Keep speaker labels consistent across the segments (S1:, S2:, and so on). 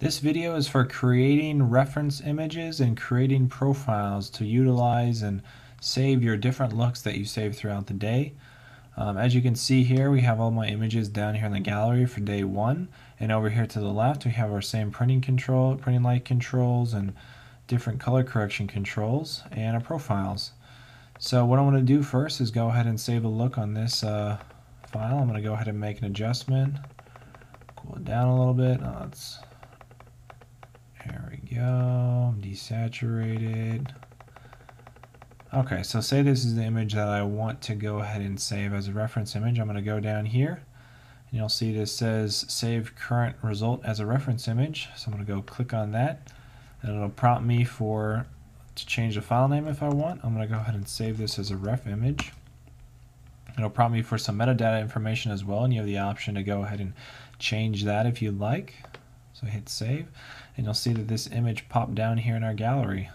S1: This video is for creating reference images and creating profiles to utilize and save your different looks that you save throughout the day. As you can see here, we have all my images down here in the gallery for day one, and over here to the left we have our same printing light controls and different color correction controls and our profiles. So what I want to do first is go ahead and save a look on this file. I'm going to go ahead and make an adjustment, cool it down a little bit. There we go, desaturated. Okay, so say this is the image that I want to go ahead and save as a reference image. I'm going to go down here, and you'll see this says save current result as a reference image. So I'm going to go click on that, and it'll prompt me to change the file name if I want. I'm going to go ahead and save this as a ref image. It'll prompt me for some metadata information as well, and you have the option to go ahead and change that if you'd like. So hit save, and you'll see that this image popped down here in our gallery.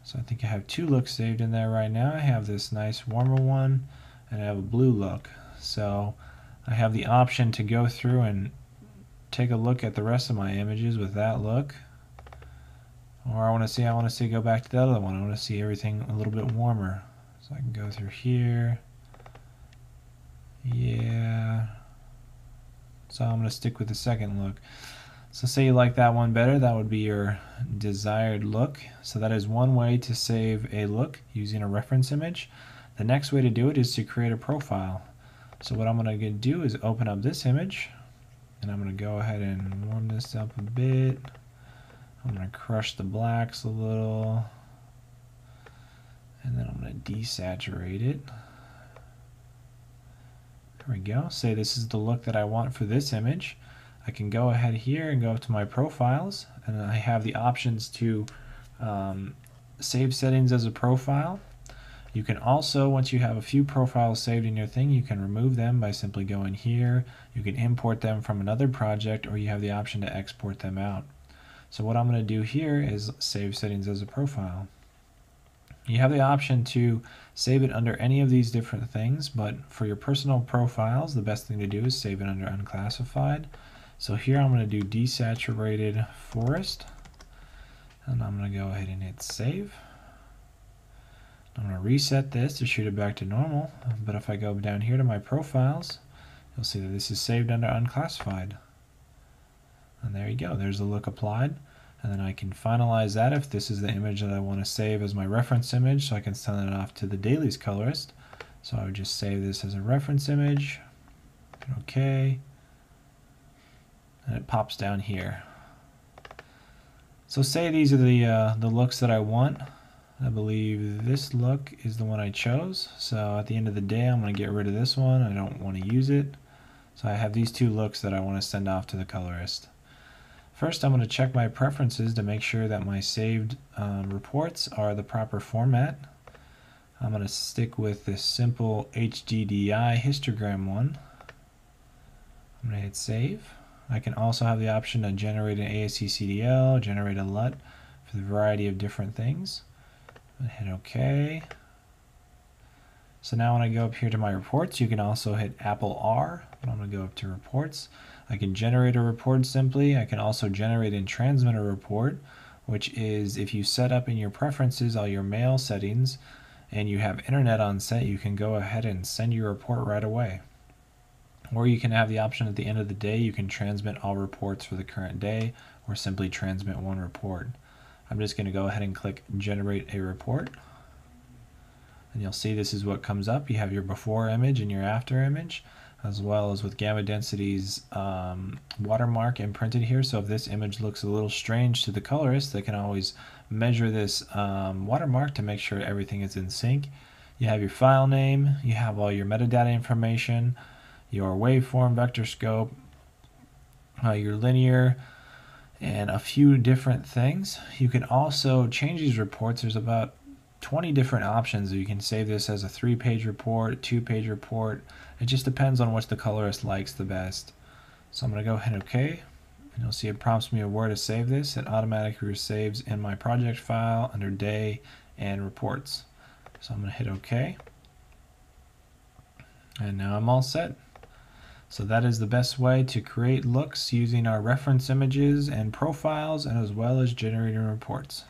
S1: So I think I have two looks saved in there right now. I have this nice warmer one, and I have a blue look. So I have the option to go through and take a look at the rest of my images with that look. Or I want to see go back to the other one. I want to see everything a little bit warmer. So I can go through here. Yeah. So I'm going to stick with the second look. So say you like that one better, that would be your desired look. So that is one way to save a look using a reference image. The next way to do it is to create a profile. So what I'm going to do is open up this image, and I'm going to go ahead and warm this up a bit. I'm going to crush the blacks a little, and then I'm going to desaturate it. There we go. Say this is the look that I want for this image. I can go ahead here and go up to my profiles, and I have the options to save settings as a profile. You can also, once you have a few profiles saved in your thing, you can remove them by simply going here. You can import them from another project, or you have the option to export them out. So what I'm going to do here is save settings as a profile. You have the option to save it under any of these different things, but for your personal profiles, the best thing to do is save it under unclassified. So here I'm going to do desaturated forest, and I'm going to go ahead and hit save. I'm going to reset this to shoot it back to normal, but if I go down here to my profiles, you'll see that this is saved under unclassified. And there you go, there's the look applied. And then I can finalize that if this is the image that I want to save as my reference image, so I can send it off to the dailies colorist. So I would just save this as a reference image, OK, and it pops down here. So say these are the looks that I want. I believe this look is the one I chose. So at the end of the day, I'm going to get rid of this one. I don't want to use it. So I have these two looks that I want to send off to the colorist. First, I'm going to check my preferences to make sure that my saved reports are the proper format. I'm going to stick with this simple HDDI histogram one. I'm going to hit save. I can also have the option to generate an ASC CDL, generate a LUT for the variety of different things. I'm going to hit OK. So now when I go up here to my reports, you can also hit Apple R. I'm going to go up to reports. I can generate a report simply. I can also generate and transmit a report, which is if you set up in your preferences all your mail settings and you have internet on set, you can go ahead and send your report right away. Or you can have the option at the end of the day, you can transmit all reports for the current day, or simply transmit one report. I'm just going to go ahead and click generate a report. And you'll see this is what comes up. You have your before image and your after image, as well as with gamma density's watermark imprinted here. So if this image looks a little strange to the colorist, they can always measure this watermark to make sure everything is in sync. You have your file name, you have all your metadata information, your waveform, vector scope, your linear, and a few different things. You can also change these reports. There's about 20 different options. You can save this as a 3-page report, a 2-page report. It just depends on what the colorist likes the best. So I'm going to go hit OK, and you'll see it prompts me of where to save this. It automatically saves in my project file under day and reports. So I'm going to hit OK, and now I'm all set. So that is the best way to create looks using our reference images and profiles, and as well as generating reports.